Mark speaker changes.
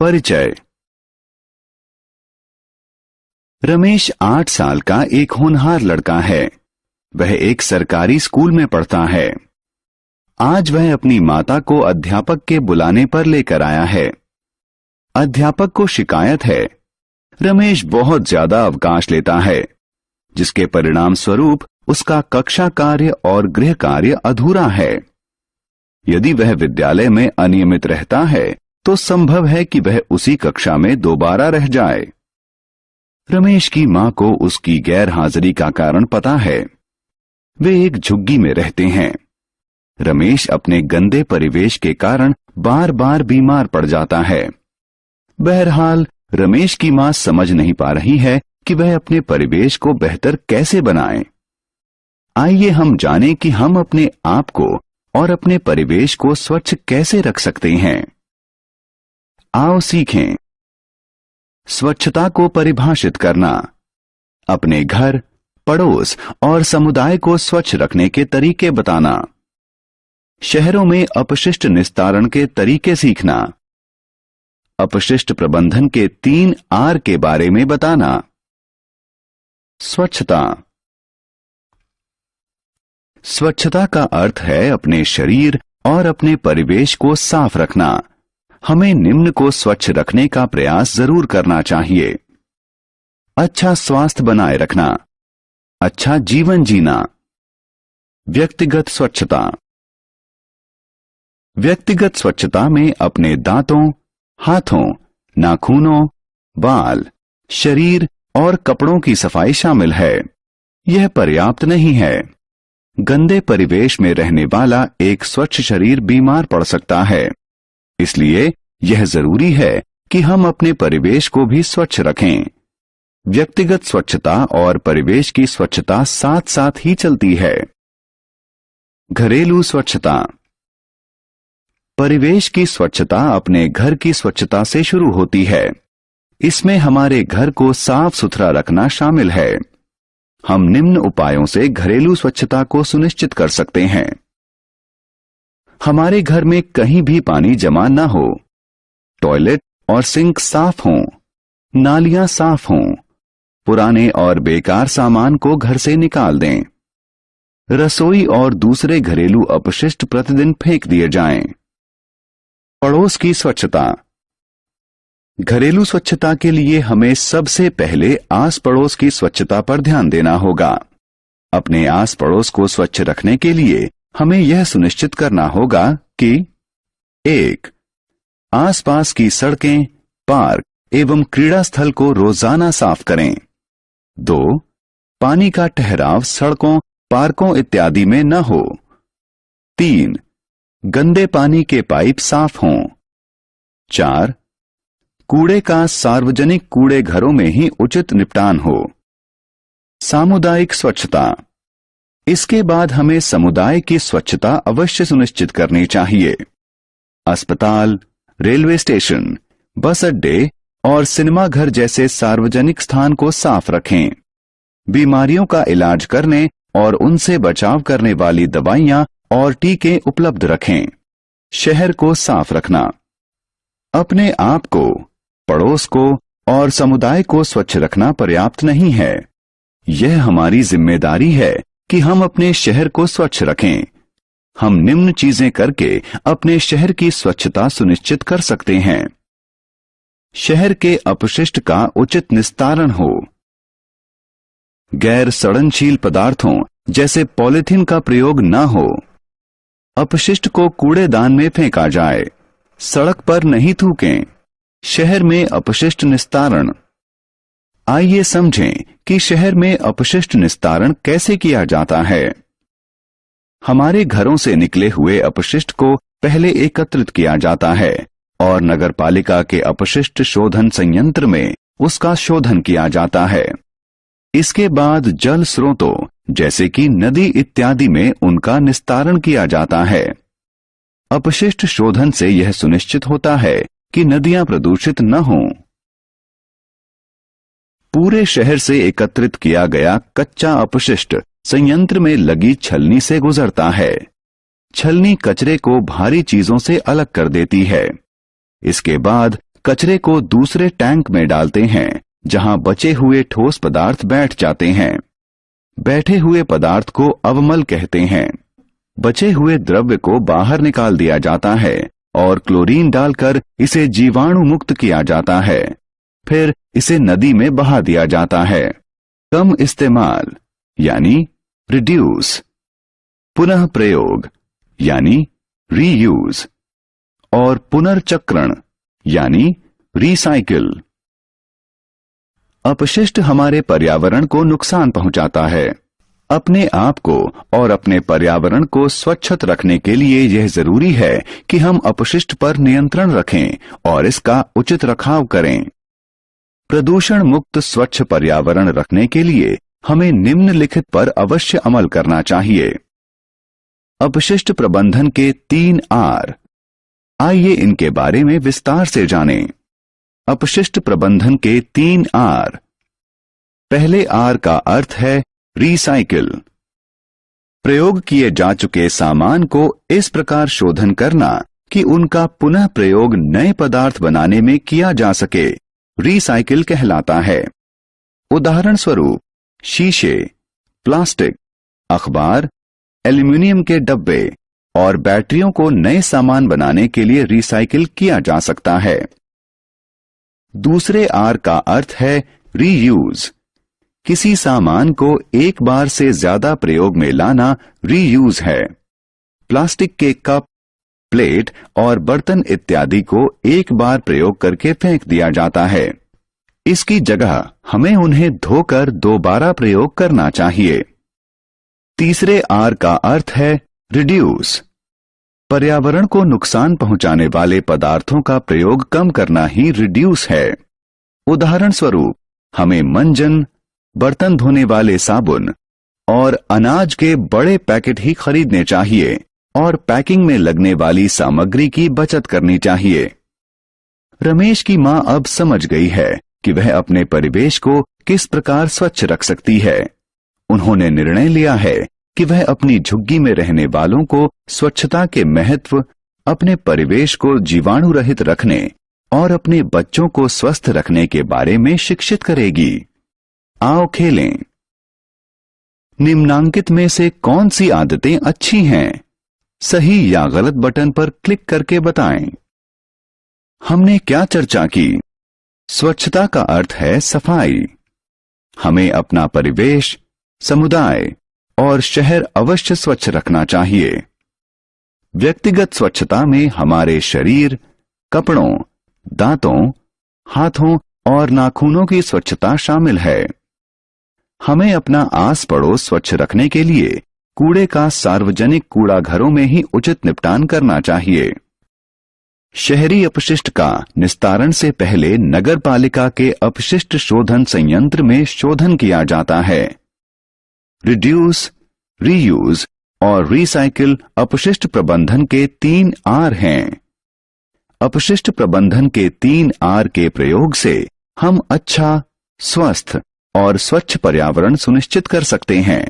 Speaker 1: परिचय। रमेश 8 साल का एक होनहार लड़का है। वह एक सरकारी स्कूल में पढ़ता है। आज वह अपनी माता को अध्यापक के बुलाने पर लेकर आया है। अध्यापक को शिकायत है, रमेश बहुत ज्यादा अवकाश लेता है, जिसके परिणाम स्वरूप उसका कक्षा कार्य और गृह कार्य अधूरा है। यदि वह विद्यालय में अनियमित रहता है तो संभव है कि वह उसी कक्षा में दोबारा रह जाए। रमेश की मां को उसकी गैर हाजिरी का कारण पता है। वे एक झुग्गी में रहते हैं। रमेश अपने गंदे परिवेश के कारण बार बार बीमार पड़ जाता है। बहरहाल रमेश की मां समझ नहीं पा रही है कि वह अपने परिवेश को बेहतर कैसे बनाए। आइए हम जानें कि हम अपने आप को और अपने परिवेश को स्वच्छ कैसे रख सकते हैं। आओ सीखें। स्वच्छता को परिभाषित करना। अपने घर, पड़ोस और समुदाय को स्वच्छ रखने के तरीके बताना। शहरों में अपशिष्ट निस्तारण के तरीके सीखना। अपशिष्ट प्रबंधन के 3 आर के बारे में बताना। स्वच्छता। स्वच्छता का अर्थ है अपने शरीर और अपने परिवेश को साफ रखना। हमें निम्न को स्वच्छ रखने का प्रयास जरूर करना चाहिए। अच्छा स्वास्थ्य बनाए रखना, अच्छा जीवन जीना। व्यक्तिगत स्वच्छता। व्यक्तिगत स्वच्छता में अपने दांतों, हाथों, नाखूनों, बाल, शरीर और कपड़ों की सफाई शामिल है। यह पर्याप्त नहीं है। गंदे परिवेश में रहने वाला एक स्वच्छ शरीर बीमार पड़ सकता है। इसलिए यह जरूरी है कि हम अपने परिवेश को भी स्वच्छ रखें। व्यक्तिगत स्वच्छता और परिवेश की स्वच्छता साथ साथ ही चलती है। घरेलू स्वच्छता। परिवेश की स्वच्छता अपने घर की स्वच्छता से शुरू होती है। इसमें हमारे घर को साफ सुथरा रखना शामिल है। हम निम्न उपायों से घरेलू स्वच्छता को सुनिश्चित कर सकते हैं। हमारे घर में कहीं भी पानी जमा न हो, टॉयलेट और सिंक साफ हों, नालियां साफ हों, पुराने और बेकार सामान को घर से निकाल दें। रसोई और दूसरे घरेलू अपशिष्ट प्रतिदिन फेंक दिए जाएं। पड़ोस की स्वच्छता। घरेलू स्वच्छता के लिए हमें सबसे पहले आस पड़ोस की स्वच्छता पर ध्यान देना होगा। अपने आस पड़ोस को स्वच्छ रखने के लिए हमें यह सुनिश्चित करना होगा कि 1. आसपास की सड़कें, पार्क एवं क्रीड़ा स्थल को रोजाना साफ करें। 2. पानी का ठहराव सड़कों, पार्कों इत्यादि में न हो। 3. गंदे पानी के पाइप साफ हों। 4. कूड़े का सार्वजनिक कूड़े घरों में ही उचित निपटान हो। सामुदायिक स्वच्छता। इसके बाद हमें समुदाय की स्वच्छता अवश्य सुनिश्चित करनी चाहिए। अस्पताल, रेलवे स्टेशन, बस अड्डे और सिनेमा घर जैसे सार्वजनिक स्थान को साफ रखें। बीमारियों का इलाज करने और उनसे बचाव करने वाली दवाइयां और टीके उपलब्ध रखें। शहर को साफ रखना। अपने आप को, पड़ोस को और समुदाय को स्वच्छ रखना पर्याप्त नहीं है। यह हमारी जिम्मेदारी है कि हम अपने शहर को स्वच्छ रखें। हम निम्न चीजें करके अपने शहर की स्वच्छता सुनिश्चित कर सकते हैं। शहर के अपशिष्ट का उचित निस्तारण हो। गैर सड़नशील पदार्थों जैसे पॉलीथीन का प्रयोग न हो। अपशिष्ट को कूड़ेदान में फेंका जाए। सड़क पर नहीं थूकें। शहर में अपशिष्ट निस्तारण। आइए समझें कि शहर में अपशिष्ट निस्तारण कैसे किया जाता है। हमारे घरों से निकले हुए अपशिष्ट को पहले एकत्रित किया जाता है और नगरपालिका के अपशिष्ट शोधन संयंत्र में उसका शोधन किया जाता है। इसके बाद जल स्रोतों जैसे कि नदी इत्यादि में उनका निस्तारण किया जाता है। अपशिष्ट शोधन से यह सुनिश्चित होता है कि नदियां प्रदूषित न हों। पूरे शहर से एकत्रित किया गया कच्चा अपशिष्ट संयंत्र में लगी छलनी से गुजरता है। छलनी कचरे को भारी चीजों से अलग कर देती है। इसके बाद कचरे को दूसरे टैंक में डालते हैं जहां बचे हुए ठोस पदार्थ बैठ जाते हैं। बैठे हुए पदार्थ को अवमल कहते हैं। बचे हुए द्रव्य को बाहर निकाल दिया जाता है और क्लोरीन डालकर इसे जीवाणु मुक्त किया जाता है। फिर इसे नदी में बहा दिया जाता है। कम इस्तेमाल यानी रिड्यूस, पुनः प्रयोग यानी रीयूज और पुनर्चक्रण यानी रिसाइकिल। अपशिष्ट हमारे पर्यावरण को नुकसान पहुंचाता है। अपने आप को और अपने पर्यावरण को स्वच्छ रखने के लिए यह जरूरी है कि हम अपशिष्ट पर नियंत्रण रखें और इसका उचित रखाव करें। प्रदूषण मुक्त स्वच्छ पर्यावरण रखने के लिए हमें निम्नलिखित पर अवश्य अमल करना चाहिए। अपशिष्ट प्रबंधन के 3 आर। आइए इनके बारे में विस्तार से जानें। अपशिष्ट प्रबंधन के 3 आर। पहले आर का अर्थ है रिसाइकिल। प्रयोग किए जा चुके सामान को इस प्रकार शोधन करना कि उनका पुनः प्रयोग नए पदार्थ बनाने में किया जा सके, रिसाइकिल कहलाता है। उदाहरण स्वरूप शीशे, प्लास्टिक, अखबार, एल्यूमिनियम के डब्बे और बैटरियों को नए सामान बनाने के लिए रिसाइकिल किया जा सकता है। दूसरे आर का अर्थ है रीयूज। किसी सामान को एक बार से ज्यादा प्रयोग में लाना रीयूज है। प्लास्टिक के कप, प्लेट और बर्तन इत्यादि को एक बार प्रयोग करके फेंक दिया जाता है। इसकी जगह हमें उन्हें धोकर दोबारा प्रयोग करना चाहिए। तीसरे आर का अर्थ है रिड्यूस। पर्यावरण को नुकसान पहुंचाने वाले पदार्थों का प्रयोग कम करना ही रिड्यूस है। उदाहरण स्वरूप हमें मंजन, बर्तन धोने वाले साबुन और अनाज के बड़े पैकेट ही खरीदने चाहिए और पैकिंग में लगने वाली सामग्री की बचत करनी चाहिए। रमेश की मां अब समझ गई है कि वह अपने परिवेश को किस प्रकार स्वच्छ रख सकती है। उन्होंने निर्णय लिया है कि वह अपनी झुग्गी में रहने वालों को स्वच्छता के महत्व, अपने परिवेश को जीवाणु रहित रखने और अपने बच्चों को स्वस्थ रखने के बारे में शिक्षित करेगी। आओ खेलें। निम्नांकित में से कौन सी आदतें अच्छी हैं? सही या गलत बटन पर क्लिक करके बताएं। हमने क्या चर्चा की? स्वच्छता का अर्थ है सफाई। हमें अपना परिवेश, समुदाय और शहर अवश्य स्वच्छ रखना चाहिए। व्यक्तिगत स्वच्छता में हमारे शरीर, कपड़ों, दांतों, हाथों और नाखूनों की स्वच्छता शामिल है। हमें अपना आस पड़ोस स्वच्छ रखने के लिए कूड़े का सार्वजनिक कूड़ा घरों में ही उचित निपटान करना चाहिए। शहरी अपशिष्ट का निस्तारण से पहले नगर पालिका के अपशिष्ट शोधन संयंत्र में शोधन किया जाता है। रिड्यूस, रीयूज और रिसाइकिल अपशिष्ट प्रबंधन के 3 आर हैं। अपशिष्ट प्रबंधन के 3 आर के प्रयोग से हम अच्छा, स्वस्थ और स्वच्छ पर्यावरण सुनिश्चित कर सकते हैं।